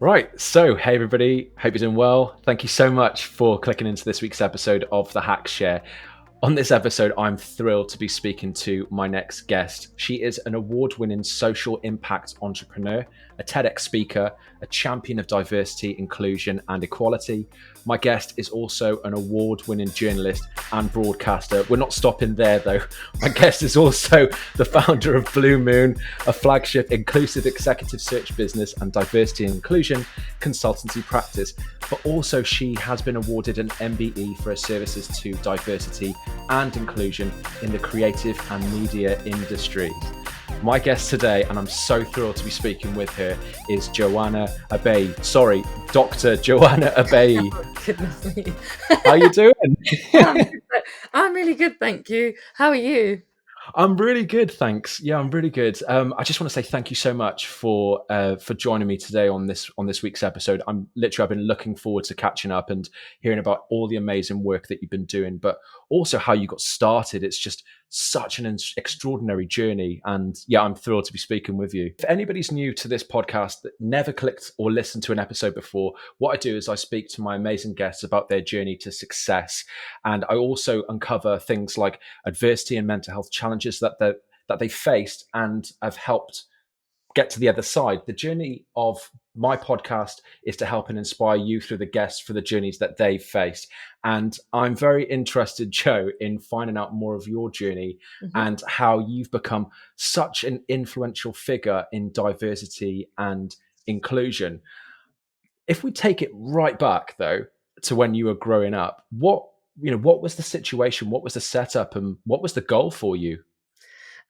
Right, so hey everybody, hope you're doing well. Thank you so much for clicking into this week's episode of the Hack Share. On this episode, I'm thrilled to be speaking to my next guest. She is an award-winning social impact entrepreneur, a TEDx speaker, a champion of diversity, inclusion, and equality. My guest is also an award-winning journalist and broadcaster. We're not stopping there, though. My guest is also the founder of Blue Moon, a flagship inclusive executive search business and diversity and inclusion consultancy practice. But also, she has been awarded an MBE for her services to diversity and inclusion in the creative and media industries. My guest today, and I'm so thrilled to be speaking with her, is Joanna Abeyie. Sorry, Dr. Joanna Abeyie. Oh, goodness me. How you doing? I'm really good, thank you. How are you? I'm really good, thanks. Yeah, I'm really good. I just want to say thank you so much for joining me today on this week's episode. I've been looking forward to catching up and hearing about all the amazing work that you've been doing, but also how you got started. It's just such an extraordinary journey, and yeah, I'm thrilled to be speaking with you. If anybody's new to this podcast that never clicked or listened to an episode before, what I do is I speak to my amazing guests about their journey to success, and I also uncover things like adversity and mental health challenges that they faced and have helped get to the other side. The journey of my podcast is to help and inspire you through the guests for the journeys that they've faced. And I'm very interested, Joe, in finding out more of your journey Mhm. and how you've become such an influential figure in diversity and inclusion. If we take it right back, though, to when you were growing up, what was the situation? What was the setup, and what was the goal for you?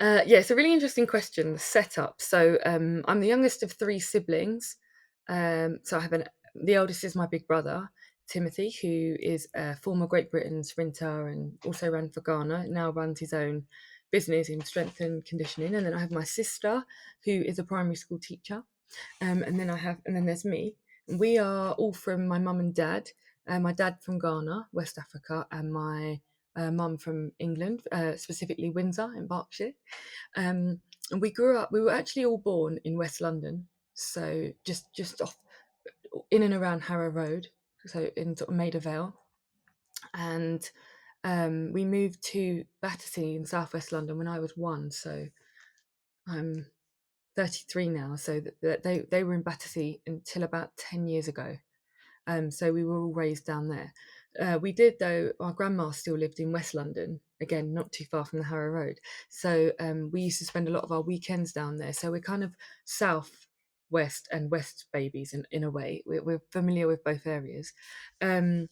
Yeah, it's a really interesting question, the setup. So I'm the youngest of three siblings. So the eldest is my big brother, Timothy, who is a former Great Britain sprinter and also ran for Ghana, now runs his own business in strength and conditioning. And then I have my sister, who is a primary school teacher. And then there's me. We are all from my mum and dad. My dad from Ghana, West Africa, and my mum from England, specifically Windsor in Berkshire. And we grew up. We were actually all born in West London, so just off in and around Harrow Road, so in sort of Maida Vale. And we moved to Battersea in southwest London when I was one. So I'm 33 now, so they were in Battersea until about 10 years ago. So we were all raised down there. We did, though, our grandma still lived in West London, again, not too far from the Harrow Road. So we used to spend a lot of our weekends down there. So we're kind of south, west, and west babies in a way. We're familiar with both areas. Um,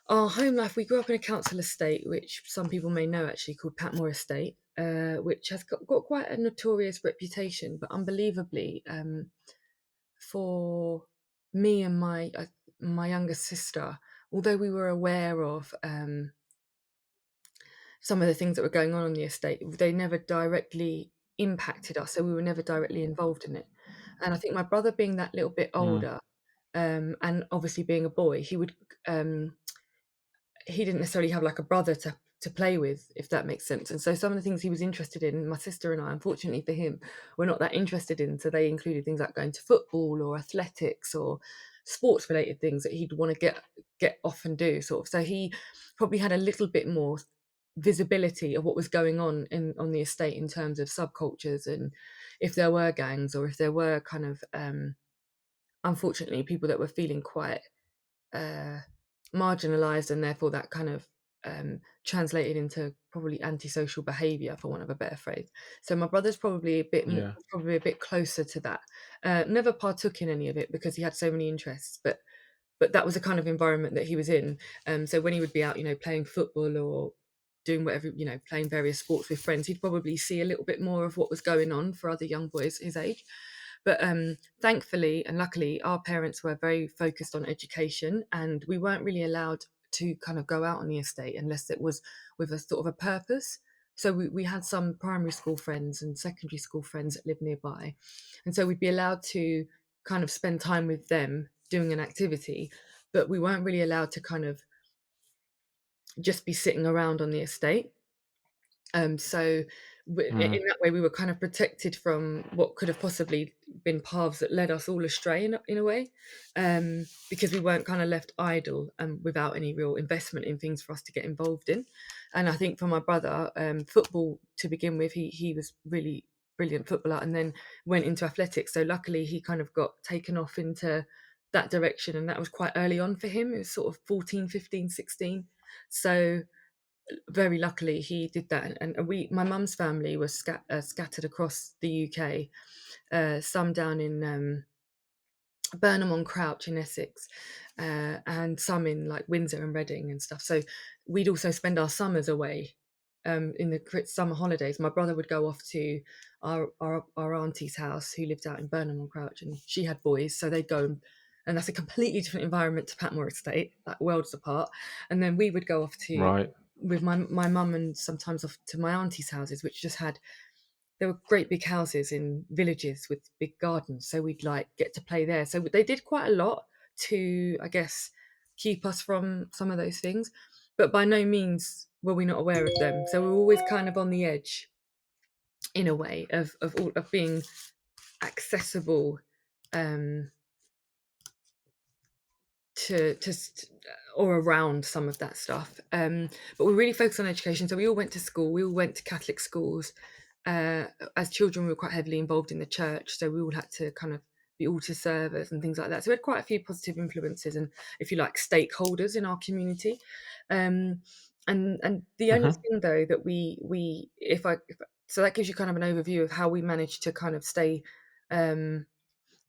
our home life, we grew up in a council estate, which some people may know actually, called Patmore Estate, which has got quite a notorious reputation, but unbelievably, for me and my younger sister, although we were aware of some of the things that were going on the estate, they never directly impacted us, so we were never directly involved in it. And I think my brother, being that little bit Mm, older, and obviously being a boy, he didn't necessarily have like a brother to play with, if that makes sense. And so some of the things he was interested in, my sister and I, unfortunately for him, were not that interested in. So they included things like going to football or athletics or sports related things that he'd want to get off and do, sort of. So he probably had a little bit more visibility of what was going on the estate in terms of subcultures, and if there were gangs, or if there were kind of unfortunately people that were feeling quite uh, marginalized, and therefore that kind of translated into probably antisocial behavior, for want of a better phrase. So my brother's probably yeah. probably a bit closer to that. Never partook in any of it because he had so many interests, but that was the kind of environment that he was in. So when he would be out, playing football or doing whatever, playing various sports with friends, he'd probably see a little bit more of what was going on for other young boys his age. But thankfully and luckily, our parents were very focused on education, and we weren't really allowed to kind of go out on the estate unless it was with a sort of a purpose. So we had some primary school friends and secondary school friends that lived nearby. And so we'd be allowed to kind of spend time with them doing an activity, but we weren't really allowed to kind of just be sitting around on the estate. So Mm. in that way we were kind of protected from what could have possibly been paths that led us all astray in a way, because we weren't kind of left idle and without any real investment in things for us to get involved in. And I think for my brother, football to begin with, he was really brilliant footballer and then went into athletics, so luckily he kind of got taken off into that direction, and that was quite early on for him. It was sort of 14, 15, 16. So very luckily he did that, and my mum's family was scattered across the UK, some down in Burnham on Crouch in Essex, and some in like Windsor and Reading and stuff. So we'd also spend our summers away, in the summer holidays. My brother would go off to our auntie's house, who lived out in Burnham on Crouch, and she had boys, so they'd go, and that's a completely different environment to Patmore Estate, like worlds apart. And then we would go off to Right. with my mum, and sometimes off to my auntie's houses, which just had, there were great big houses in villages with big gardens, so we'd like get to play there. So they did quite a lot to, I guess, keep us from some of those things, but by no means were we not aware of them. So we were always kind of on the edge, in a way, of being accessible, um, to or around some of that stuff. But we really focused on education. So we all went to school. We all went to Catholic schools. As children, we were quite heavily involved in the church, so we all had to kind of be altar servers and things like that. So we had quite a few positive influences and, if you like, stakeholders in our community. And the only Hmm. thing though that we if so that gives you kind of an overview of how we managed to kind of stay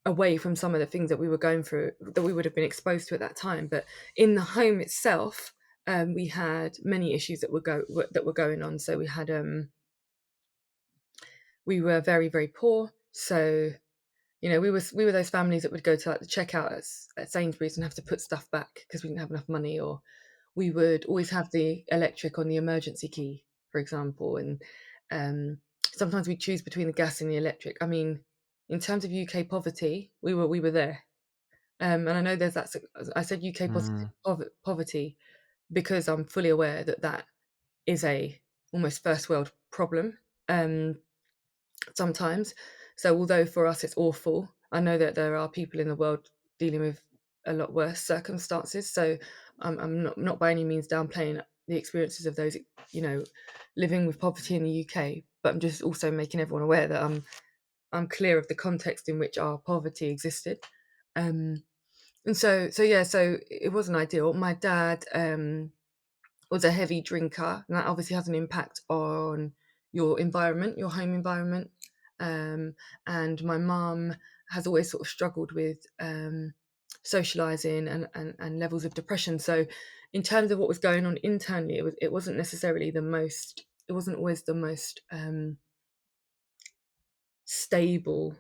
away from some of the things that we were going through, that we would have been exposed to at that time. But in the home itself, we had many issues that were going on. So we were very, very poor. So, we were those families that would go to like the checkout at Sainsbury's and have to put stuff back because we didn't have enough money, or we would always have the electric on the emergency key, for example, and sometimes we choose between the gas and the electric. I mean, in terms of UK poverty, we were there. And I know I said UK Mm. poverty because I'm fully aware that that is a almost first world problem, um, sometimes. So although for us it's awful, I know that there are people in the world dealing with a lot worse circumstances. So I'm not by any means downplaying the experiences of those, living with poverty in the UK. But I'm just also making everyone aware that I'm clear of the context in which our poverty existed. Um, and so yeah, so it wasn't ideal. My dad was a heavy drinker, and that obviously has an impact on your environment, your home environment. Um, and my mum has always sort of struggled with socializing and levels of depression. So, in terms of what was going on internally, it wasn't necessarily the most. It wasn't always the most stable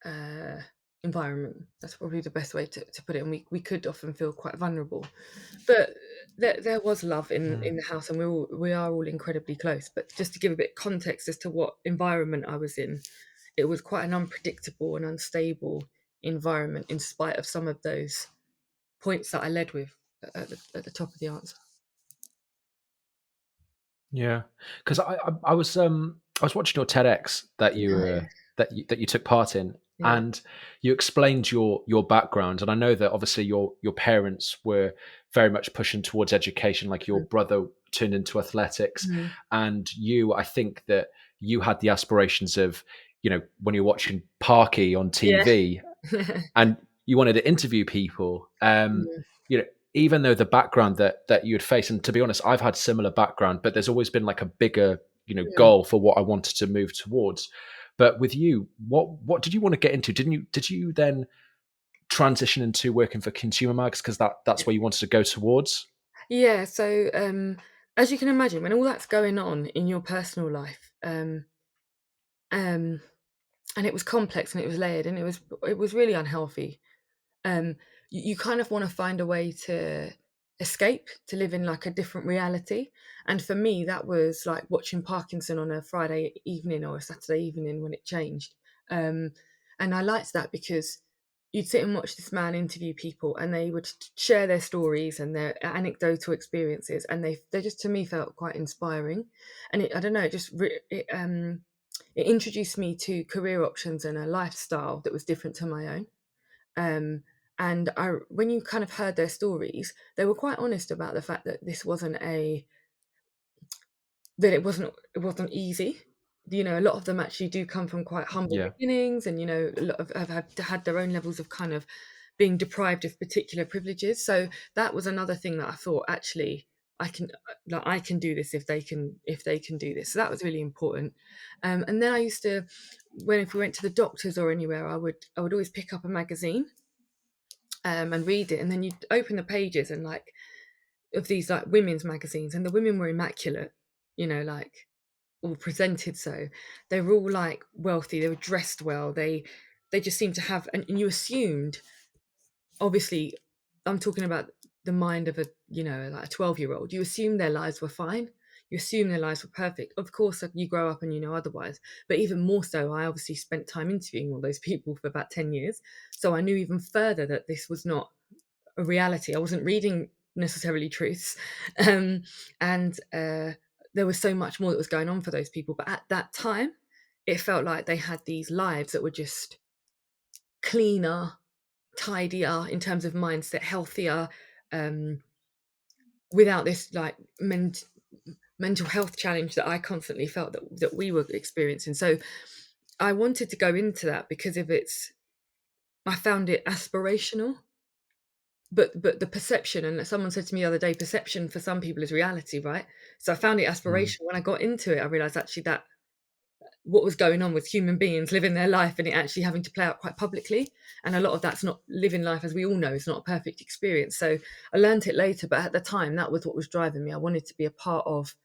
uh, environment. That's probably the best way to put it. And we could often feel quite vulnerable. But there was love Mm. in the house, and we are all incredibly close. But just to give a bit of context as to what environment I was in, it was quite an unpredictable and unstable environment, in spite of some of those points that I led with at the top of the answer. Yeah, because I was watching your TEDx that you Oh, were that you took part in, yeah, and you explained your background. And I know that obviously your parents were very much pushing towards education, like your brother turned into athletics, mm-hmm. and I think that you had the aspirations of, when you're watching Parky on Yeah. TV, and you wanted to interview people. Mm, You know, even though the background that you would face, and to be honest, I've had similar background, but there's always been like a bigger, mm. goal for what I wanted to move towards. But with you, what did you want to get into? Did you then transition into working for consumer mags because that's where you wanted to go towards? Yeah, so as you can imagine, when all that's going on in your personal life, um, and it was complex and it was layered and it was really unhealthy. You kind of want to find a way to escape, to live in like a different reality. And for me, that was like watching Parkinson on a Friday evening or a Saturday evening when it changed. Um, and I liked that because you'd sit and watch this man interview people, and they would share their stories and their anecdotal experiences, and they just, to me, felt quite inspiring. And I don't know, it introduced me to career options and a lifestyle that was different to my own. And when you kind of heard their stories, they were quite honest about the fact that it wasn't easy. A lot of them actually do come from quite humble Yeah. beginnings, and a lot of have had their own levels of kind of being deprived of particular privileges. So that was another thing that I thought, actually, I can do this if they can do this. So that was really important. And then I used to, if we went to the doctors or anywhere, I would always pick up a magazine, and read it, and then you'd open the pages, and like, of these like women's magazines, and the women were immaculate, like, all presented, so they were all like wealthy, they were dressed well, they just seemed to have, and you assumed, obviously, I'm talking about the mind of like a 12-year-old. You assume their lives were fine, you assume their lives were perfect. Of course, you grow up and you know otherwise, but even more so, I obviously spent time interviewing all those people for about 10 years, so I knew even further that this was not a reality. I wasn't reading necessarily truths. And there was so much more that was going on for those people, but at that time it felt like they had these lives that were just cleaner, tidier in terms of mindset, healthier, without this like mental health challenge that I constantly felt that we were experiencing. So I wanted to go into that because I found it aspirational, but the perception, and someone said to me the other day, perception for some people is reality, right? So I found it Mm. aspirational. When I got into it, I realized actually that what was going on with human beings living their life, and it actually having to play out quite publicly, and a lot of that's not living life, as we all know, is not a perfect experience. So I learned it later, but at the time that was what was driving me. I wanted to be a part of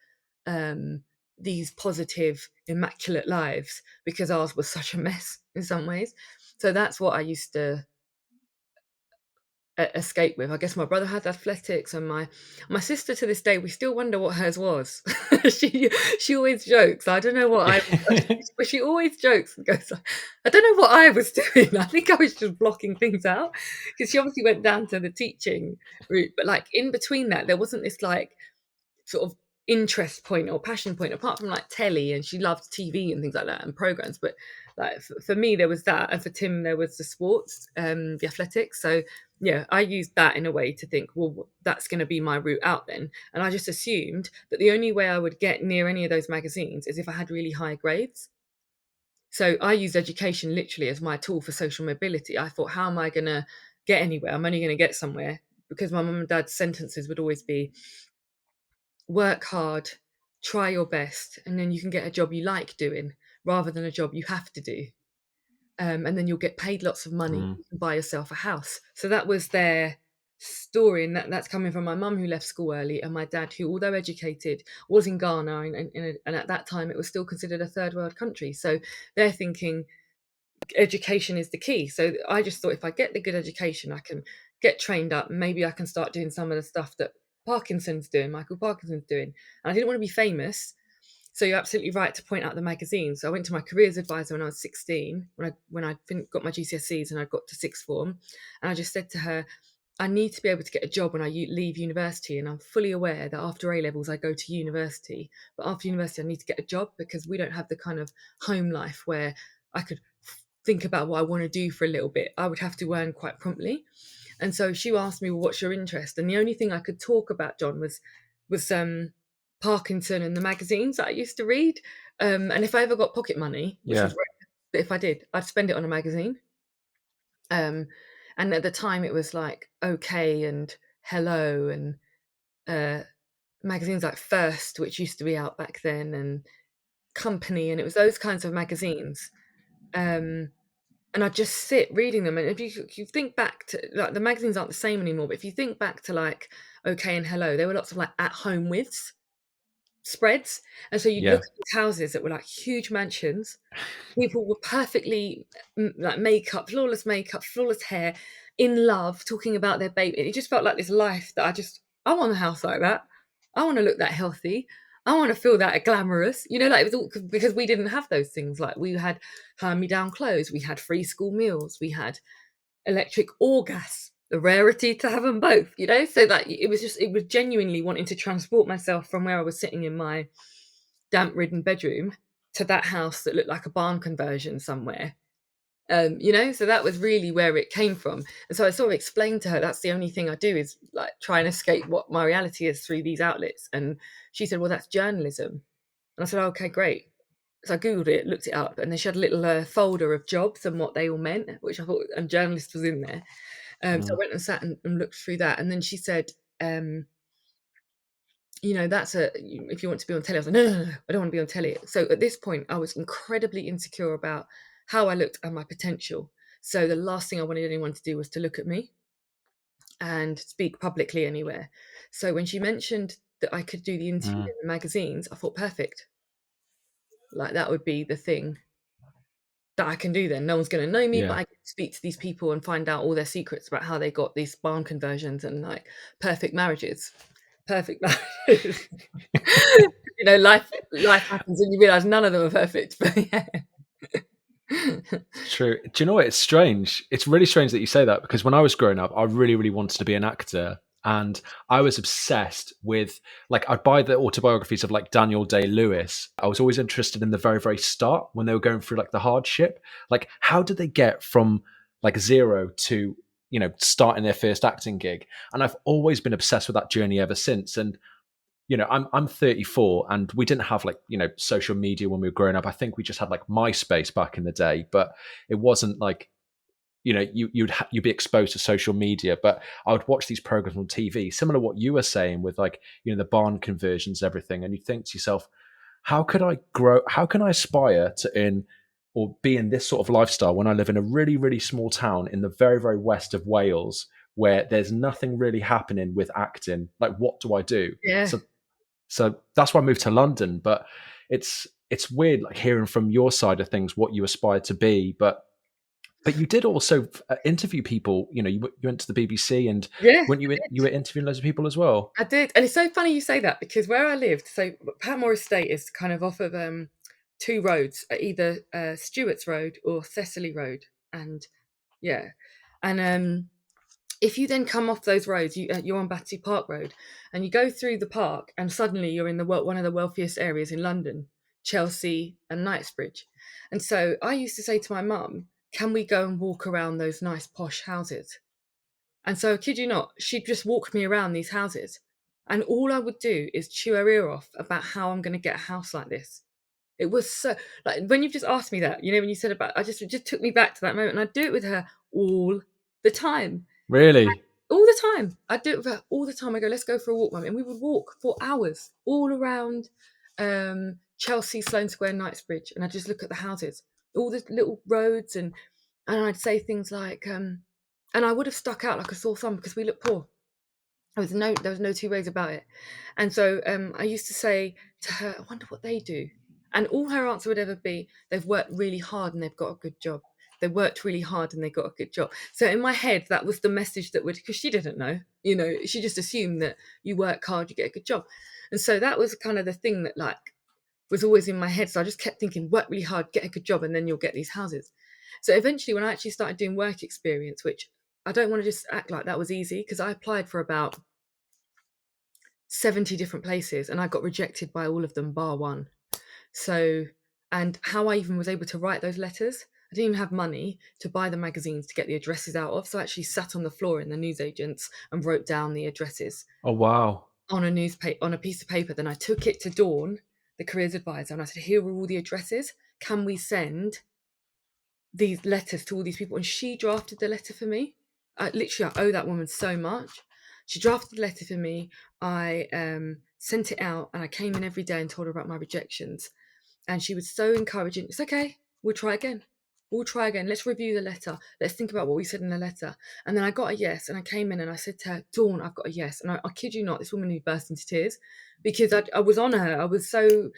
these positive, immaculate lives, because ours was such a mess in some ways. So that's what I used to escape with. I guess my brother had athletics, and my sister, to this day, we still wonder what hers was. She always jokes. I don't know what I but she always jokes and goes, I don't know what I was doing. I think I was just blocking things out, because she obviously went down to the teaching route, but like in between that, there wasn't this like sort of interest point or passion point, apart from like telly, and she loved TV and things like that, and programs. But like for me there was that, and for Tim there was the sports, the athletics. So yeah, I used that in a way to think, well, that's going to be my route out then. And I just assumed that the only way I would get near any of those magazines is if I had really high grades. So I used education literally as my tool for social mobility. I thought, how am I going to get anywhere? I'm only going to get somewhere because my mum and dad's sentences would always be, work hard, try your best, and then you can get a job you like doing rather than a job you have to do. And then you'll get paid lots of money, Mm. you can buy yourself a house. So that was their story, and that's coming from my mum, who left school early, and my dad, who, although educated, was in Ghana, and at that time it was still considered a third world country. So they're thinking education is the key. So I just thought, if I get the good education, I can get trained up, maybe I can start doing some of the stuff that Michael Parkinson's doing. And I didn't want to be famous. So you're absolutely right to point out the magazine. So I went to my careers advisor when I was 16, when I got my GCSEs and I got to sixth form, and I just said to her, I need to be able to get a job when I leave university, and I'm fully aware that after A levels I go to university, but after university I need to get a job, because we don't have the kind of home life where I could think about what I want to do for a little bit. I would have to earn quite promptly. And so she asked me, well, what's your interest? And the only thing I could talk about, John, was Parkinson and the magazines that I used to read. And if I ever got pocket money, which Yeah. was rare, but if I did, I'd spend it on a magazine. And at the time it was like OK and Hello, and magazines like First, which used to be out back then, and Company, and it was those kinds of magazines. And I'd just sit reading them. And if you think back to, like, the magazines aren't the same anymore, but if you think back to like OK and Hello, there were lots of like at home withs spreads. And so you'd look Yeah. at these houses that were like huge mansions. People were perfectly like flawless makeup, flawless hair, in love, talking about their baby. It just felt like this life that I want a house like that. I want to look that healthy. I want to feel that glamorous. Like, it was all because we didn't have those things. Like, we had hand-me-down clothes, we had free school meals, we had electric or gas, the rarity to have them both, you know? So that it was genuinely wanting to transport myself from where I was sitting in my damp-ridden bedroom to that house that looked like a barn conversion somewhere. You know, so that was really where it came from. And so I sort of explained to her that's the only thing I do is like try and escape what my reality is through these outlets. And she said, well, that's journalism. And I said, okay, great. So I Googled it, looked it up, and then she had a little folder of jobs and what they all meant, which I thought, and journalist was in there. So I went and sat and looked through that. And then she said, you know, that's if you want to be on telly. I was like, no, I don't want to be on telly. So at this point, I was incredibly insecure about how I looked and my potential. So the last thing I wanted anyone to do was to look at me and speak publicly anywhere. So when she mentioned that I could do the interview in the magazines, I thought, perfect. Like that would be the thing that I can do then. No one's going to know me, but Yeah. I can speak to these people and find out all their secrets about how they got these barn conversions and like perfect marriages. Perfect marriages. You know, life happens and you realise none of them are perfect. But yeah. It's true. Do you know what? It's strange. It's really strange that you say that because when I was growing up, I really, really wanted to be an actor. And I was obsessed with, like, I'd buy the autobiographies of like Daniel Day-Lewis. I was always interested in the very, very start when they were going through like the hardship. Like, how did they get from like zero to, you know, starting their first acting gig? And I've always been obsessed with that journey ever since. And you know, I'm 34, and we didn't have like, you know, social media when we were growing up. I think we just had like MySpace back in the day, but it wasn't like, you know, you'd be exposed to social media. But I would watch these programs on TV, similar to what you were saying with like, you know, the barn conversions, everything, and you think to yourself, how could I grow? How can I aspire to earn or be in this sort of lifestyle when I live in a really, really small town in the very, very west of Wales, where there's nothing really happening with acting? Like, what do I do? Yeah. So that's why I moved to London. But it's weird, like hearing from your side of things what you aspire to be. But you did also interview people. You know, you went to the BBC, and Yeah. weren't you were interviewing loads of people as well? I did. And it's so funny you say that because where I lived, so Patmore Estate is kind of off of two roads, either Stewart's Road or Thessaly Road. And yeah. And if you then come off those roads, you're on Battersea Park Road, and you go through the park, and suddenly you're in one of the wealthiest areas in London, Chelsea and Knightsbridge. And so I used to say to my mum, "Can we go and walk around those nice posh houses?" And so, I kid you not, she'd just walk me around these houses, and all I would do is chew her ear off about how I'm going to get a house like this. It was so like when you've just asked me that, you know, when you said about, it just took me back to that moment, and I'd do it with her all the time. Really? All the time. I'd do it with her all the time. I go, let's go for a walk, mum. And we would walk for hours all around Chelsea, Sloane Square, Knightsbridge. And I'd just look at the houses, all the little roads. And I'd say things like, and I would have stuck out like a sore thumb because we look poor. There was no two ways about it. And so I used to say to her, I wonder what they do. And all her answer would ever be, they've worked really hard and they've got a good job. They worked really hard and they got a good job. So in my head, that was the message that would, because she didn't know, you know, she just assumed that you work hard, you get a good job. And so that was kind of the thing that like was always in my head. So I just kept thinking, work really hard, get a good job, and then you'll get these houses. So eventually when I actually started doing work experience, which I don't want to just act like that was easy, because I applied for about 70 different places and I got rejected by all of them bar one. So, and how I even was able to write those letters, I didn't even have money to buy the magazines to get the addresses out of. So I actually sat on the floor in the newsagents and wrote down the addresses Oh wow! on a piece of paper. Then I took it to Dawn, the careers advisor, and I said, here are all the addresses. Can we send these letters to all these people? And she drafted the letter for me. Literally, I owe that woman so much. She drafted the letter for me. I sent it out, and I came in every day and told her about my rejections. And she was so encouraging. It's okay. We'll try again. We'll try again. Let's review the letter. Let's think about what we said in the letter. And then I got a yes. And I came in and I said to her, Dawn, I've got a yes. And I kid you not, this woman who burst into tears because I was on her. I was so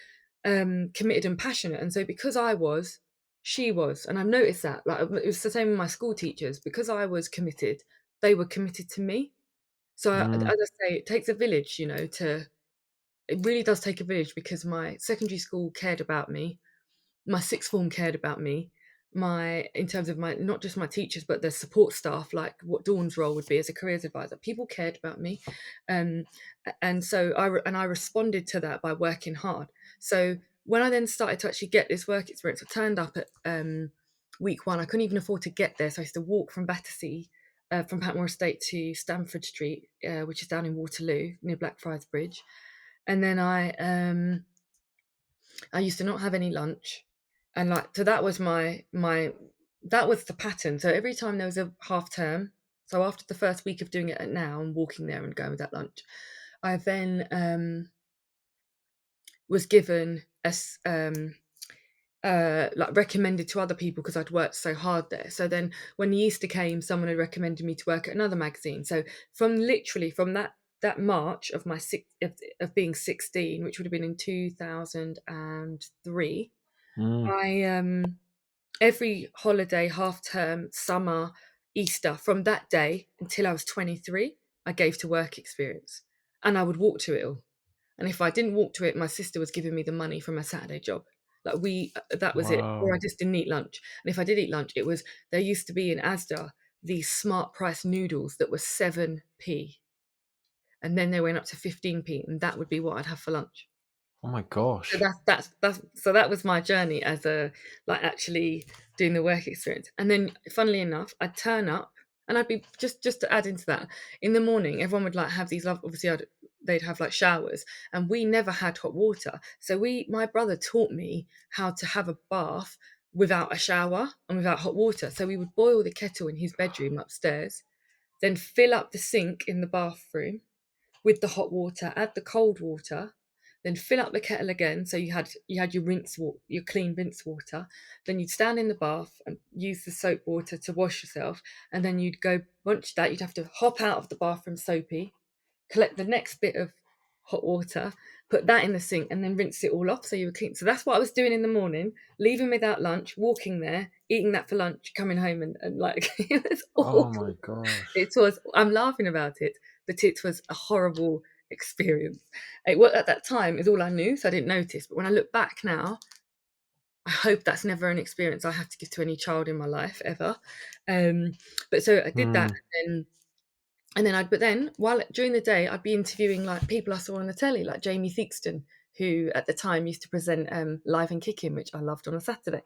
committed and passionate. And so because I was, she was. And I've noticed that. Like it was the same with my school teachers. Because I was committed, they were committed to me. So as I say, it takes a village, you know, it really does take a village, because my secondary school cared about me, my sixth form cared about me, in terms of my, not just my teachers, but the support staff, like what Dawn's role would be as a careers advisor. People cared about me. And so I responded to that by working hard. So when I then started to actually get this work experience, I turned up at week 1. I couldn't even afford to get there. So I used to walk from Battersea, from Patmore Estate to Stamford Street, which is down in Waterloo near Blackfriars Bridge. And then I used to not have any lunch. And so that was that was the pattern. So every time there was a half term, so after the first week of doing it at Now and walking there and going without lunch, I then was given like recommended to other people because I'd worked so hard there. So then when the Easter came, someone had recommended me to work at another magazine. So from that March of my of being 16, which would have been in 2003, I every holiday, half term, summer, Easter, from that day until I was 23, I gave to work experience, and I would walk to it all. And if I didn't walk to it, my sister was giving me the money from a Saturday job. Like that was it. Or I Wow. just didn't eat lunch. And if I did eat lunch, it was, there used to be in Asda these smart price noodles that were 7p. And then they went up to 15p, and that would be what I'd have for lunch. Oh my So gosh. that's so that was my journey as a, like, actually doing the work experience. And then funnily enough, I'd turn up and I'd be, just to add into that, in the morning everyone would like have these obviously they'd have like showers, and we never had hot water. So my brother taught me how to have a bath without a shower and without hot water. So we would boil the kettle in his bedroom upstairs, then fill up the sink in the bathroom with the hot water, add the cold water, then fill up the kettle again. So you had your your clean rinse water. Then you'd stand in the bath and use the soap water to wash yourself. And then you'd go, once that, you'd have to hop out of the bathroom soapy, collect the next bit of hot water, put that in the sink, and then rinse it all off so you were clean. So that's what I was doing in the morning, leaving without lunch, walking there, eating that for lunch, coming home, and like, it was Oh awful. my gosh. It was, I'm laughing about it, but it was a horrible experience. It was, at that time, is all I knew, so I didn't notice. But when I look back now, I hope that's never an experience I have to give to any child in my life ever. But so I did that, Mm. but then while during the day I'd be interviewing like people I saw on the telly, like Jamie Theakston, who at the time used to present Live and Kicking, which I loved on a Saturday.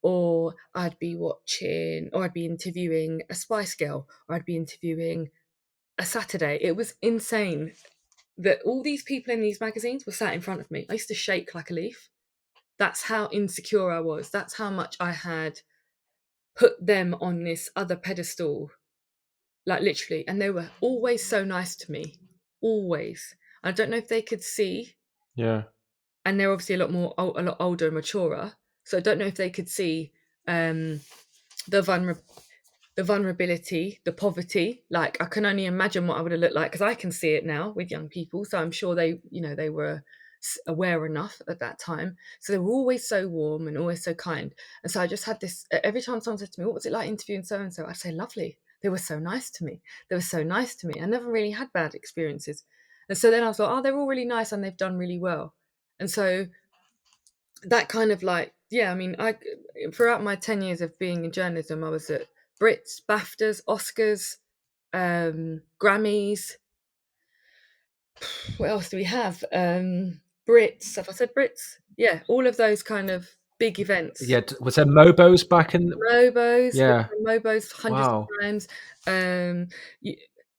Or I'd be interviewing a Spice Girl, or I'd be interviewing a Saturday. It was insane that all these people in these magazines were sat in front of me. I used to shake like a leaf. That's how insecure I was. That's how much I had put them on this other pedestal, like literally. And they were always so nice to me, always. I don't know if they could see, Yeah. and they're obviously a lot older and maturer. So I don't know if they could see the vulnerability, the poverty. Like, I can only imagine what I would have looked like, because I can see it now with young people. So I'm sure they were aware enough at that time. So they were always so warm and always so kind. And so I just had this, every time someone said to me, what was it like interviewing so and so, I'd say, lovely. They were so nice to me. They were so nice to me. I never really had bad experiences. And so then I was like, oh, they're all really nice and they've done really well. And so that kind of, like, yeah, I mean, I throughout my 10 years of being in journalism, I was at Brits, BAFTAs, Oscars, Grammys. What else do we have? Brits. Have I said Brits? Yeah, all of those kind of big events. Yeah. Was there Mobos back in? Mobos, Yeah. Mobos hundreds of Wow. times. You,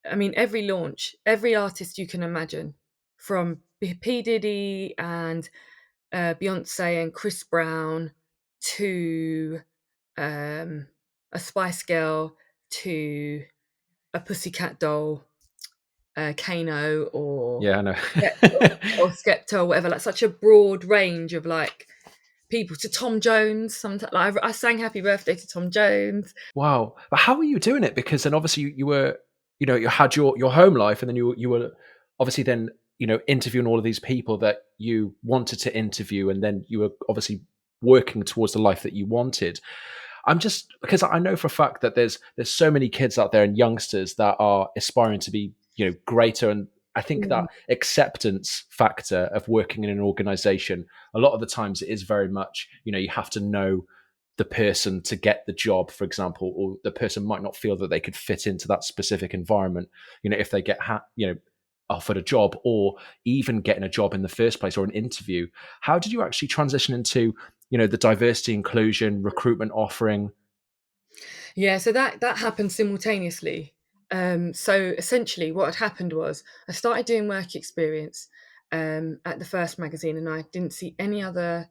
I mean, every launch, every artist you can imagine, from P Diddy and Beyonce and Chris Brown to a Spice Girl to a Pussycat Doll, Kano, Yeah, I know. or Skepta, or whatever. Like, such a broad range of like people, to Tom Jones. Sometimes, like, I sang Happy Birthday to Tom Jones. Wow. But how were you doing it? Because then obviously you were, you had your home life, and then you were obviously then, interviewing all of these people that you wanted to interview, and then you were obviously working towards the life that you wanted. I'm just, because I know for a fact that there's so many kids out there and youngsters that are aspiring to be, greater. And I think that Mm. acceptance factor of working in an organization, a lot of the times it is very much, you have to know the person to get the job, for example, or the person might not feel that they could fit into that specific environment. If they get offered a job, or even getting a job in the first place, or an interview. How did you actually transition into the diversity, inclusion, recruitment offering? Yeah, so that happened simultaneously. So essentially, what had happened was I started doing work experience at the first magazine, and I didn't see any other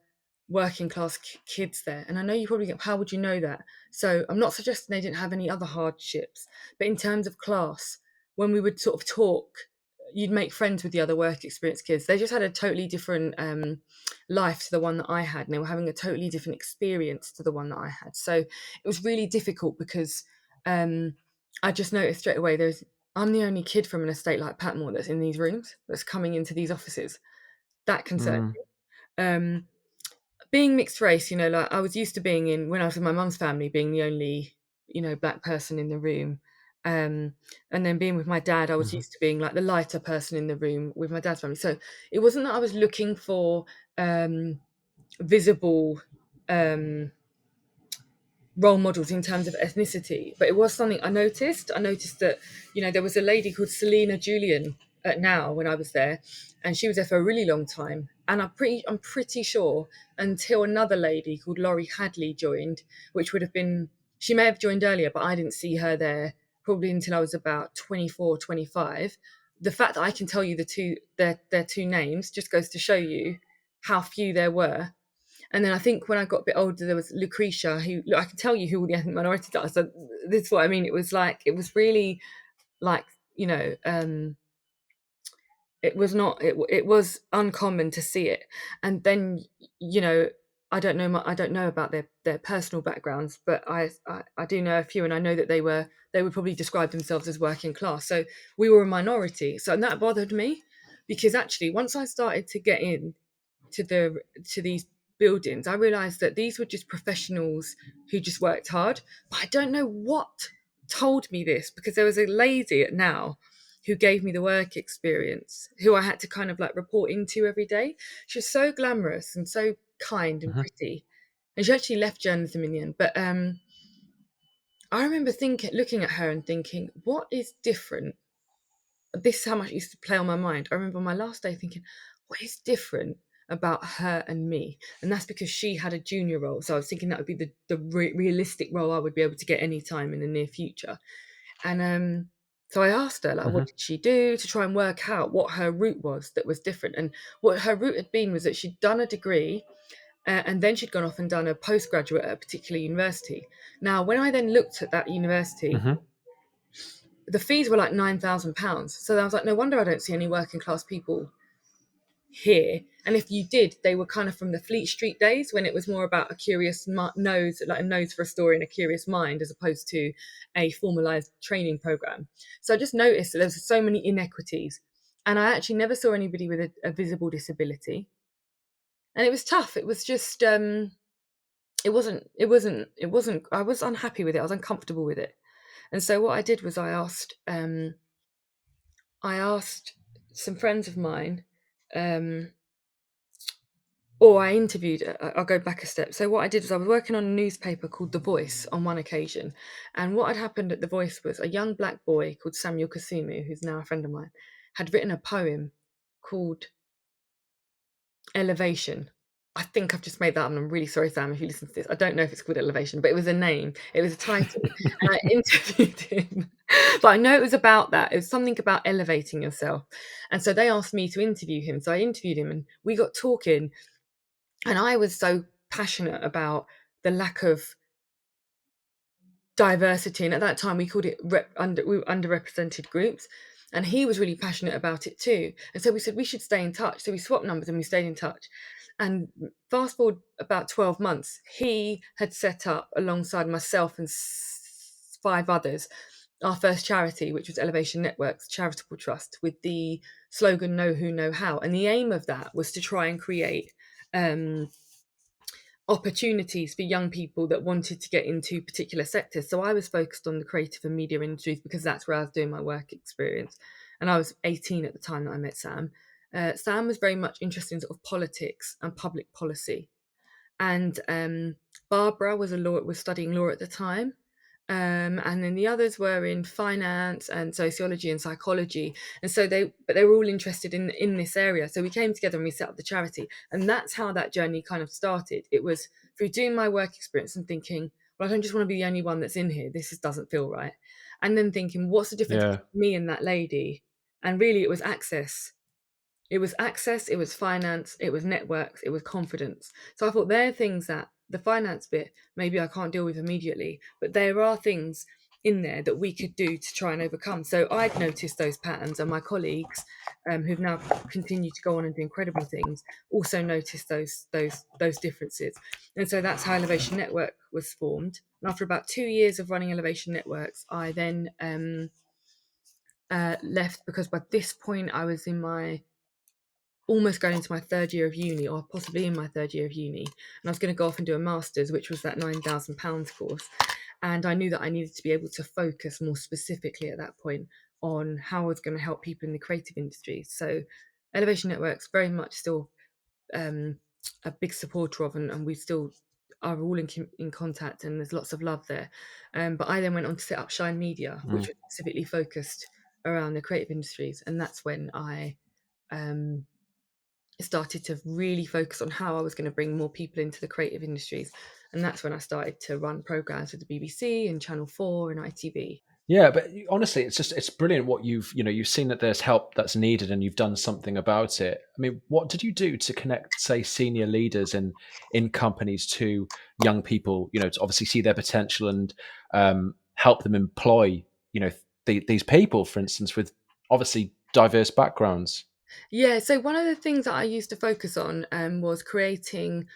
working class kids there. And I know you probably get, how would you know that? So I'm not suggesting they didn't have any other hardships, but in terms of class, when we would sort of talk, you'd make friends with the other work experience kids. They just had a totally different life to the one that I had, and they were having a totally different experience to the one that I had. So it was really difficult because I just noticed straight away I'm the only kid from an estate like Patmore that's in these rooms, that's coming into these offices. That concerned Mm. me. Being mixed race, like I was used to being when I was with my mum's family, being the only, black person in the room. And then being with my dad, I was Hmm. used to being like the lighter person in the room with my dad's family. So it wasn't that I was looking for visible um, role models in terms of ethnicity, but it was something I noticed. I noticed that, there was a lady called Selena Julian at Now when I was there, and she was there for a really long time. And I'm pretty sure until another lady called Laurie Hadley joined, which would have been, she may have joined earlier, but I didn't see her there probably until I was about 24, 25. The fact that I can tell you their two names just goes to show you how few there were. And then I think when I got a bit older, there was Lucretia, who, look, I can tell you who all the ethnic minorities are. So this is what I mean. It was really like, it was not, it was uncommon to see it. And then, I don't know about their personal backgrounds, but I do know a few, and I know that they would probably describe themselves as working class. So we were a minority. So, and that bothered me, because actually once I started to get in to these buildings, I realized that these were just professionals who just worked hard. But I don't know what told me this, because there was a lady at Now who gave me the work experience, who I had to kind of like report into every day. She was so glamorous and so kind and Hmm. pretty, and she actually left journalism in the end. But I remember looking at her and thinking, what is different? This is how much it used to play on my mind. I remember on my last day thinking, what is different about her and me? And that's because she had a junior role. So I was thinking that would be the realistic role I would be able to get any time in the near future. And so I asked her, like, Hmm. what did she do to try and work out what her route was that was different? And what her route had been was that she'd done a degree, and then she'd gone off and done a postgraduate at a particular university. Now, when I then looked at that university, Hmm. the fees were like £9,000. So I was like, no wonder I don't see any working class people here. And if you did, they were kind of from the Fleet Street days, when it was more about a curious nose, like a nose for a story and a curious mind, as opposed to a formalized training program. So I just noticed that there was so many inequities. And I actually never saw anybody with a visible disability. And it was tough. It was just, it wasn't, I was unhappy with it. I was uncomfortable with it. And so what I did was I asked some friends of mine, um, or I interviewed, I'll go back a step. So what I did was I was working on a newspaper called The Voice on one occasion. And what had happened at The Voice was a young black boy called Samuel Kasumu, who's now a friend of mine, had written a poem called Elevation. I think I've just made that up, and I'm really sorry, Sam, if you listen to this. I don't know if it's called Elevation, but it was a name. It was a title. And I interviewed him. But I know it was about that. It was something about elevating yourself. And so they asked me to interview him. So I interviewed him, and we got talking. And I was so passionate about the lack of diversity. And at that time, we called it we were underrepresented groups. And he was really passionate about it too. And so we said we should stay in touch. So we swapped numbers and we stayed in touch. And fast forward about 12 months, he had set up, alongside myself and five others, our first charity, which was Elevation Networks Charitable Trust, with the slogan "Know Who, Know How." And the aim of that was to try and create opportunities for young people that wanted to get into particular sectors. So I was focused on the creative and media industries, because that's where I was doing my work experience. And I was 18 at the time that I met Sam. Sam was very much interested in sort of politics and public policy. and Barbara was studying law at the time. And then the others were in finance and sociology and psychology, and so they were all interested in this area. So we came together and we set up the charity, and that's how that journey kind of started. It was through doing my work experience and thinking, well, I don't just want to be the only one that's in here. Doesn't feel right. And then thinking, what's the difference Yeah. between me and that lady? And really, it was access. It was access, it was finance, it was networks, it was confidence. So I thought there are things that the finance bit, maybe I can't deal with immediately, but there are things in there that we could do to try and overcome. So I'd noticed those patterns, and my colleagues, who've now continued to go on and do incredible things, also noticed those differences. And so that's how Elevation Network was formed. And after about 2 years of running Elevation Networks, I then left, because by this point I was in my almost going into my third year of uni, or possibly in my third year of uni, and I was going to go off and do a master's, which was that £9,000 course. And I knew that I needed to be able to focus more specifically at that point on how I was going to help people in the creative industry. So Elevation Networks very much still a big supporter of, and we still are all in contact, and there's lots of love there. But I then went on to set up Shine Media, which Mm. was specifically focused around the creative industries, and that's when I um, started to really focus on how I was going to bring more people into the creative industries. And that's when I started to run programs with the BBC and Channel 4 and ITV. Yeah, but honestly, it's brilliant what you've seen that there's help that's needed and you've done something about it. I mean, what did you do to connect, say, senior leaders in companies to young people, to obviously see their potential and help them employ, these people, for instance, with obviously diverse backgrounds? Yeah, so one of the things that I used to focus on was creating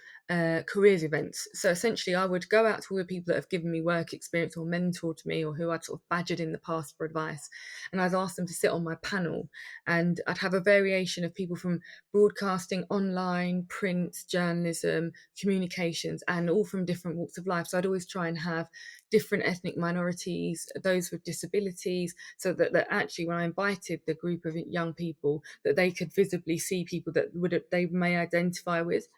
careers events. So essentially, I would go out to all the people that have given me work experience or mentored me, or who I'd sort of badgered in the past for advice, and I'd ask them to sit on my panel. And I'd have a variation of people from broadcasting, online, print, journalism, communications, and all from different walks of life. So I'd always try and have different ethnic minorities, those with disabilities, so that actually when I invited the group of young people, that they could visibly see people that they may identify with.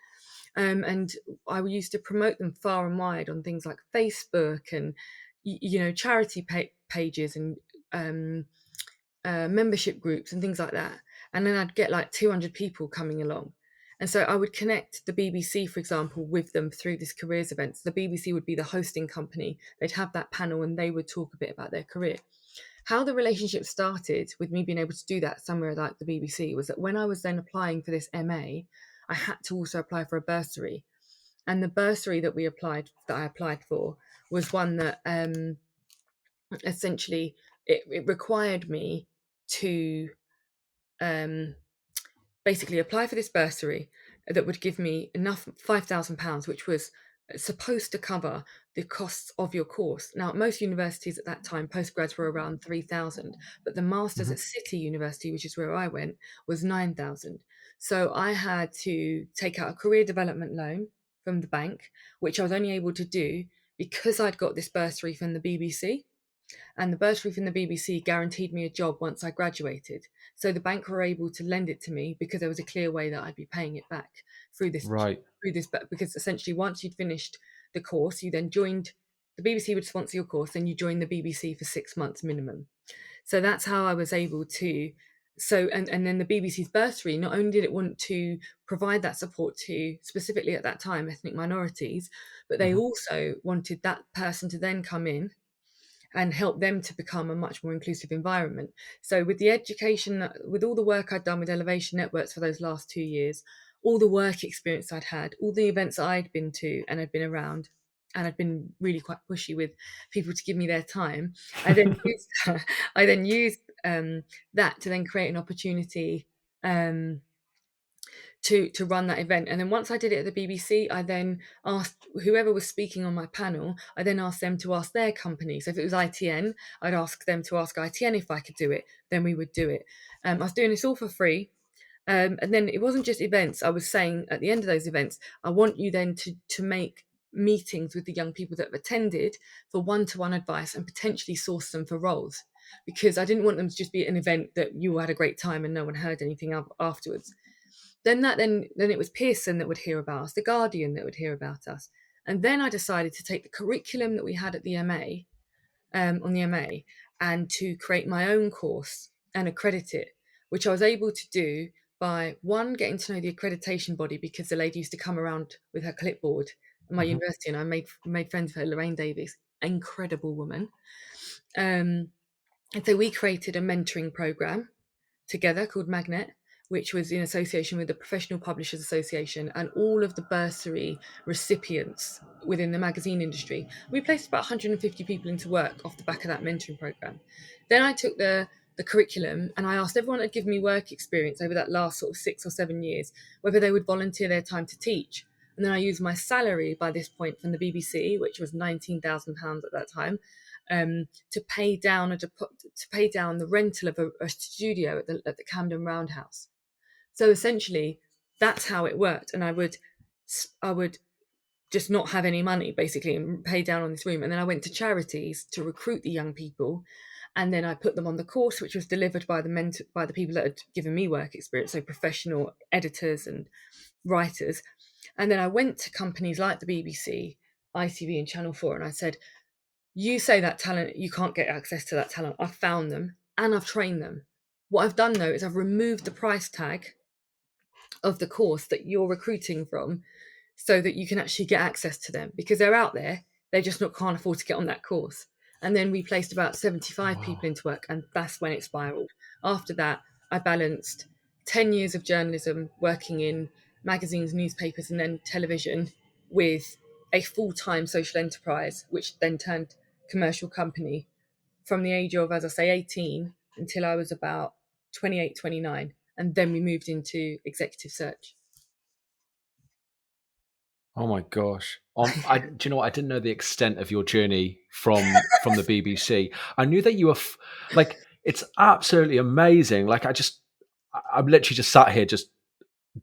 And I used to promote them far and wide on things like Facebook and charity pages and um, membership groups and things like that. And then I'd get like 200 people coming along. And so I would connect the BBC, for example, with them through this careers events. The BBC would be the hosting company. They'd have that panel and they would talk a bit about their career. How the relationship started with me being able to do that somewhere like the BBC was that when I was then applying for this MA, I had to also apply for a bursary. And the bursary that I applied for was one that essentially it required me to basically apply for this bursary that would give me enough £5,000, which was supposed to cover the costs of your course. Now, at most universities at that time, postgrads were around 3,000, but the masters Hmm. at City University, which is where I went, was 9,000. So I had to take out a career development loan from the bank, which I was only able to do because I'd got this bursary from the BBC, and the bursary from the BBC guaranteed me a job once I graduated. So the bank were able to lend it to me because there was a clear way that I'd be paying it back through this Right. because essentially once you'd finished the course, you then joined the BBC would sponsor your course, then you joined the BBC for 6 months minimum. So that's how I was able to. So and then the BBC's bursary, not only did it want to provide that support to specifically at that time ethnic minorities, but they Hmm. also wanted that person to then come in and help them to become a much more inclusive environment. So with the education, with all the work I'd done with Elevation Networks for those last 2 years, all the work experience I'd had, all the events I'd been to and I'd been around, and I'd been really quite pushy with people to give me their time. I then used, I then used that to then create an opportunity um, to run that event. And then once I did it at the BBC, I then asked whoever was speaking on my panel, I then asked them to ask their company. So if it was ITN, I'd ask them to ask ITN if I could do it, then we would do it. I was doing this all for free. And then it wasn't just events. I was saying at the end of those events, I want you then to make meetings with the young people that have attended for one-to-one advice and potentially source them for roles, because I didn't want them to just be an event that you had a great time and no one heard anything afterwards. Then it was Pearson that would hear about us, the Guardian that would hear about us. And then I decided to take the curriculum that we had at the MA, on the MA, and to create my own course and accredit it, which I was able to do by, one, getting to know the accreditation body, because the lady used to come around with her clipboard at my Hmm. university, and I made friends with her, Lorraine Davies, incredible woman. And so we created a mentoring program together called Magnet, which was in association with the Professional Publishers Association and all of the bursary recipients within the magazine industry. We placed about 150 people into work off the back of that mentoring program. Then I took the curriculum and I asked everyone that give me work experience over that last sort of 6 or 7 years whether they would volunteer their time to teach. And then I used my salary by this point from the BBC, which was £19,000 at that time, to pay down the rental of a studio at the Camden Roundhouse. So essentially, that's how it worked. And I would just not have any money basically and pay down on this room. And then I went to charities to recruit the young people. And then I put them on the course, which was delivered by the people that had given me work experience, so professional editors and writers. And then I went to companies like the BBC, ITV, and Channel 4, and I said, you say that talent, you can't get access to that talent. I've found them and I've trained them. What I've done though is I've removed the price tag of the course that you're recruiting from so that you can actually get access to them, because they're out there, they just can't afford to get on that course. And then we placed about 75 Wow. people into work, and that's when it spiraled. After that, I balanced 10 years of journalism working in magazines, newspapers, and then television with a full-time social enterprise, which then turned commercial company from the age of, as I say, 18 until I was about 28, 29. And then we moved into executive search. Oh my gosh. Do you know what? I didn't know the extent of your journey from the BBC. I knew that you were like, it's absolutely amazing. Like, I'm literally just sat here, just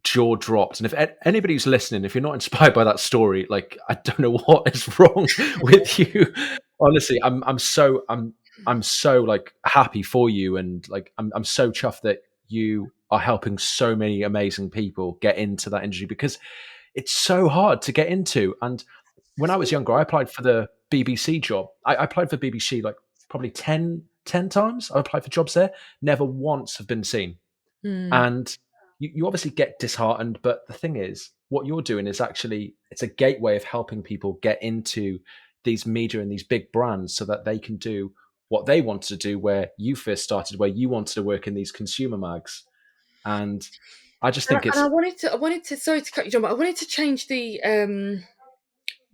jaw dropped. And if anybody who's listening, if you're not inspired by that story, like, I don't know what is wrong with you. Honestly, I'm so like happy for you, and like I'm so chuffed that you are helping so many amazing people get into that industry, because it's so hard to get into. And when I was younger, I applied for the BBC job. I applied for BBC like probably 10 times. I applied for jobs there, never once have been seen. Mm. And you obviously get disheartened, but the thing is, what you're doing is actually, it's a gateway of helping people get into these media and these big brands so that they can do what they wanted to do, where you first started, where you wanted to work in these consumer mags. And I just think And it's, I wanted to, sorry to cut you, John, but I wanted to change the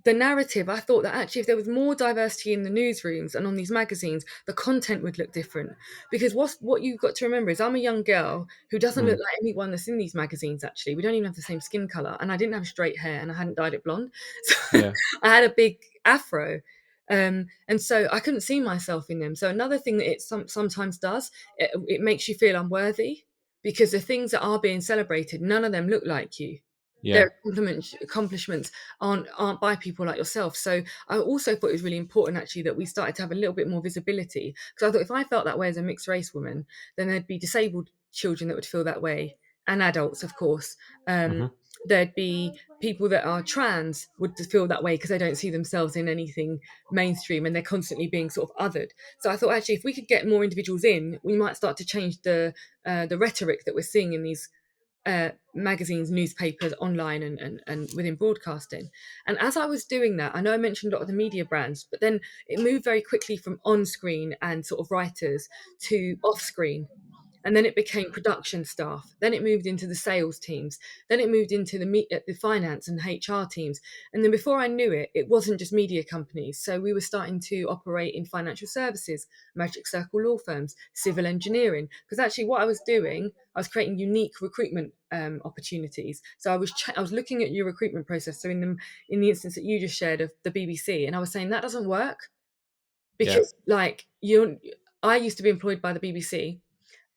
narrative. I thought that actually if there was more diversity in the newsrooms and on these magazines, the content would look different. Because what you've got to remember is I'm a young girl who doesn't look mm, like anyone that's in these magazines, actually. We don't even have the same skin colour, and I didn't have straight hair and I hadn't dyed it blonde. So yeah. I had a big afro. And so I couldn't see myself in them. So another thing that it sometimes does, it makes you feel unworthy, because the things that are being celebrated, none of them look like you. Yeah. Their accomplishments aren't by people like yourself. So I also thought it was really important actually that we started to have a little bit more visibility, because I thought if I felt that way as a mixed race woman, then there'd be disabled children that would feel that way, and adults, of course. Hmm. There'd be people that are trans would feel that way because they don't see themselves in anything mainstream and they're constantly being sort of othered. So I thought actually if we could get more individuals in, we might start to change the rhetoric that we're seeing in these magazines, newspapers, online, and within broadcasting. And as I was doing that, I know I mentioned a lot of the media brands, but then it moved very quickly from on screen and sort of writers to off screen. And then it became production staff. Then it moved into the sales teams. Then it moved into the finance and HR teams. And then before I knew it, it wasn't just media companies. So we were starting to operate in financial services, Magic Circle law firms, civil engineering. Because actually, what I was doing, I was creating unique recruitment opportunities. So I was looking at your recruitment process. So in the instance that you just shared of the BBC, and I was saying that doesn't work Yeah. because I used to be employed by the BBC,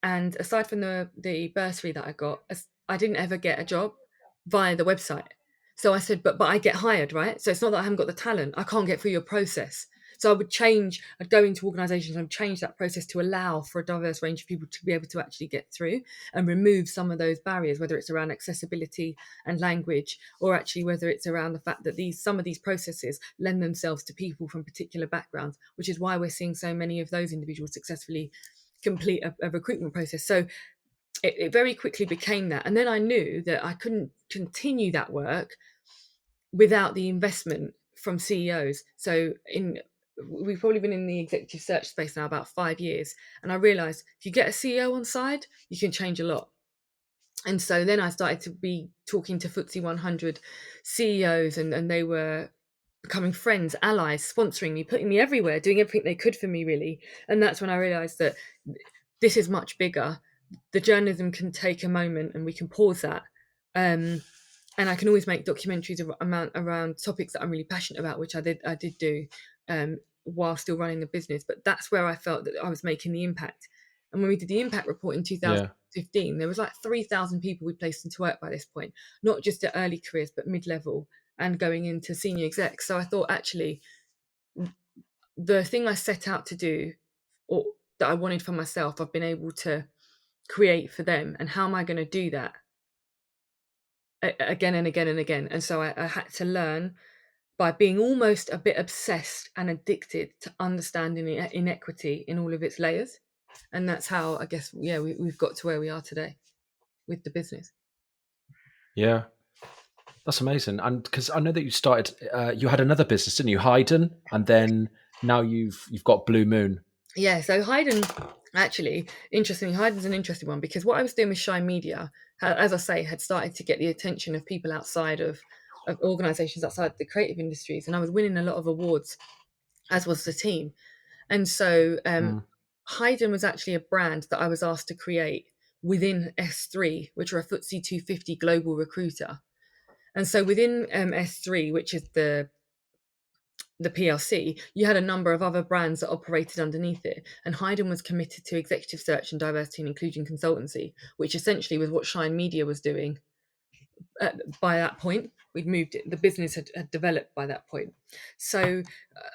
and aside from the bursary that I got, I didn't ever get a job via the website. So I said, but I get hired, right? So it's not that I haven't got the talent. I can't get through your process. So I'd go into organisations and I'd change that process to allow for a diverse range of people to be able to actually get through and remove some of those barriers, whether it's around accessibility and language, or actually whether it's around the fact that some of these processes lend themselves to people from particular backgrounds, which is why we're seeing so many of those individuals successfully complete a recruitment process. So it very quickly became that. And then I knew that I couldn't continue that work without the investment from CEOs. So we've probably been in the executive search space now about 5 years. And I realized if you get a CEO on side, you can change a lot. And so then I started to be talking to FTSE 100 CEOs, and they were becoming friends, allies, sponsoring me, putting me everywhere, doing everything they could for me, really. And that's when I realized that this is much bigger. The journalism can take a moment and we can pause that. And I can always make documentaries around topics that I'm really passionate about, which I did do while still running the business. But that's where I felt that I was making the impact. And when we did the impact report in Yeah. 2015, there was like 3,000 people we placed into work by this point, not just at early careers, but mid-level and going into senior execs. So I thought, actually, the thing I set out to do, or that I wanted for myself, I've been able to create for them. And how am I going to do that again and again and again? And so I had to learn by being almost a bit obsessed and addicted to understanding inequity in all of its layers. And that's how, I guess, we've got to where we are today with the business. Yeah. That's amazing. And because I know that you started, you had another business, didn't you, Hayden, and then now you've got Blue Moon. Yeah, so Hayden, actually, interestingly, Hayden's an interesting one, because what I was doing with Shine Media, as I say, had started to get the attention of people outside of organisations outside the creative industries, and I was winning a lot of awards, as was the team. And so Hayden was actually a brand that I was asked to create within S3, which are a FTSE 250 global recruiter. And so within S3, which is the PLC, you had a number of other brands that operated underneath it. And Hayden was committed to executive search and diversity and inclusion consultancy, which essentially was what Shine Media was doing by that point. We'd moved it, the business had developed by that point. So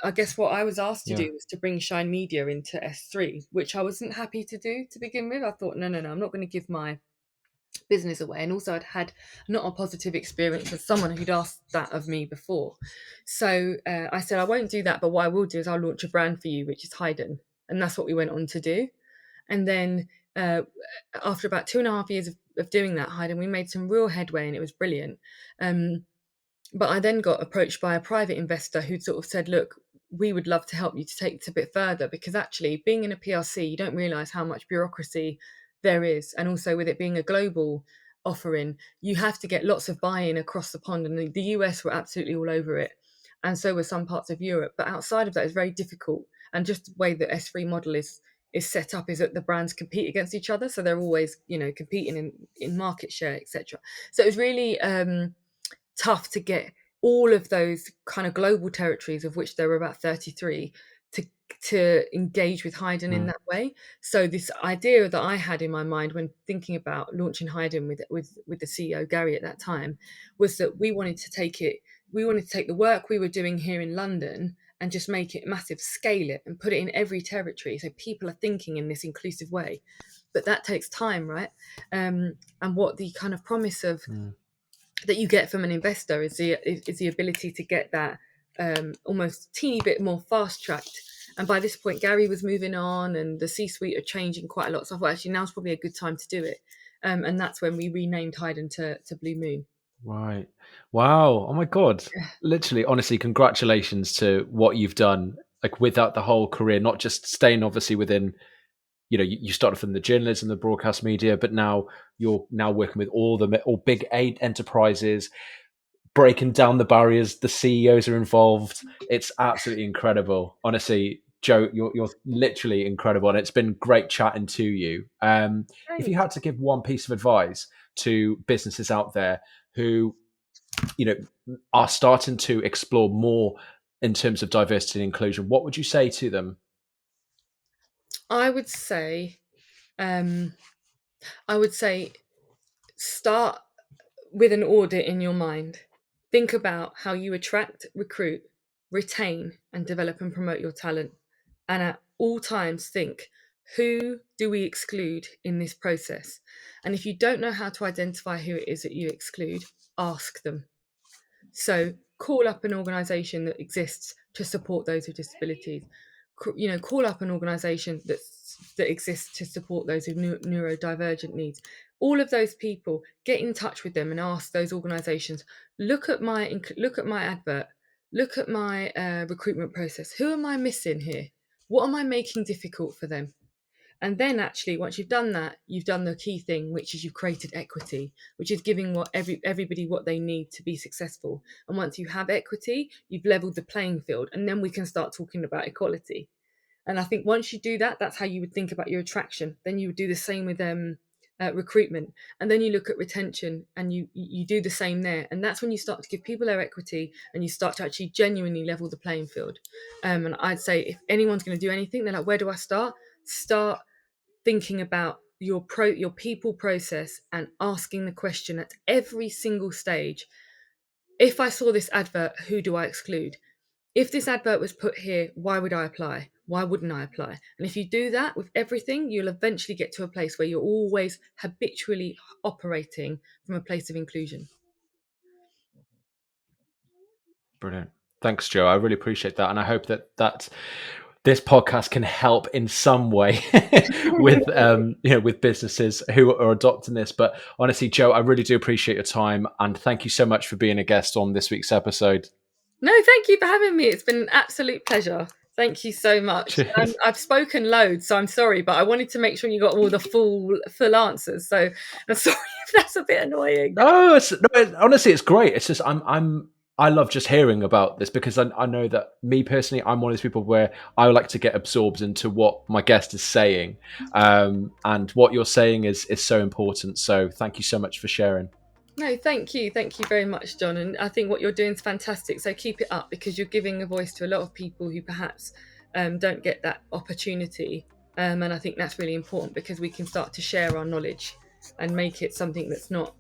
I guess what I was asked to Yeah. do was to bring Shine Media into S3, which I wasn't happy to do to begin with. I thought, no, I'm not going to give my business away. And also I'd had not a positive experience with someone who'd asked that of me before. So I said, I won't do that, but what I will do is I'll launch a brand for you, which is Hayden. And that's what we went on to do. And then after about 2.5 years of doing that, Hayden, we made some real headway, and it was brilliant. But I then got approached by a private investor who sort of said, look, we would love to help you to take it a bit further, because actually being in a PLC, you don't realise how much bureaucracy there is. And also with it being a global offering, you have to get lots of buy-in across the pond. And the US were absolutely all over it. And so were some parts of Europe. But outside of that, it's very difficult. And just the way the S3 model is set up is that the brands compete against each other. So they're always, competing in market share, etc. So it was really tough to get all of those kind of global territories, of which there were about 33, to engage with Hayden in that way. So this idea that I had in my mind when thinking about launching Hayden with the CEO Gary at that time was that we wanted to take the work we were doing here in London and just make it massive, scale it and put it in every territory, so people are thinking in this inclusive way. But that takes time, right? And what the kind of promise of that you get from an investor is the ability to get that almost teeny bit more fast tracked. And by this point, Gary was moving on, and the C-suite are changing quite a lot. So I thought, actually, now's probably a good time to do it. And that's when we renamed Hayden to Blue Moon. Right. Wow. Oh my God. Literally, honestly, congratulations to what you've done. Like without the whole career, not just staying obviously within, you started from the journalism, the broadcast media, but now you're now working with all big aid enterprises, breaking down the barriers. The CEOs are involved. It's absolutely incredible. Honestly, Joe, you're literally incredible, and it's been great chatting to you. If you had to give one piece of advice to businesses out there who, are starting to explore more in terms of diversity and inclusion, what would you say to them? I would say, start with an audit in your mind. Think about how you attract, recruit, retain and develop and promote your talent. And at all times think, who do we exclude in this process? And if you don't know how to identify who it is that you exclude, ask them. So call up an organisation that exists to support those with disabilities. Call up an organisation that exists to support those with neurodivergent needs. All of those people, get in touch with them and ask those organisations, look at my advert, look at my recruitment process. Who am I missing here? What am I making difficult for them? And then actually, once you've done that, you've done the key thing, which is you've created equity, which is giving everybody what they need to be successful. And once you have equity, you've leveled the playing field, and then we can start talking about equality. And I think once you do that, that's how you would think about your attraction. Then you would do the same with recruitment, and then you look at retention, and you do the same there. And that's when you start to give people their equity, and you start to actually genuinely level the playing field. And I'd say if anyone's going to do anything, they're like, where do I start? Start thinking about your people process and asking the question at every single stage. If I saw this advert, who do I exclude? If this advert was put here, why would I apply? Why wouldn't I apply? And if you do that with everything, you'll eventually get to a place where you're always habitually operating from a place of inclusion. Brilliant. Thanks, Jo. I really appreciate that. And I hope that this podcast can help in some way with with businesses who are adopting this. But honestly, Jo, I really do appreciate your time, and thank you so much for being a guest on this week's episode. No, thank you for having me. It's been an absolute pleasure. Thank you so much. I've spoken loads, so I'm sorry, but I wanted to make sure you got all the full answers. So I'm sorry if that's a bit annoying. No, honestly, it's great. It's just I love just hearing about this, because I know that me personally, I'm one of those people where I like to get absorbed into what my guest is saying, and what you're saying is so important. So thank you so much for sharing. No, thank you very much, John. And I think what you're doing is fantastic. So keep it up, because you're giving a voice to a lot of people who perhaps don't get that opportunity. And I think that's really important, because we can start to share our knowledge and make it something that's not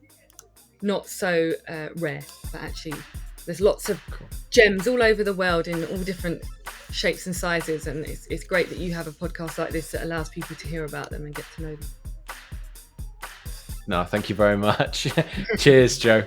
so rare, but actually there's lots of gems all over the world in all different shapes and sizes, and it's great that you have a podcast like this that allows people to hear about them and get to know them. No, thank you very much. Cheers, Jo.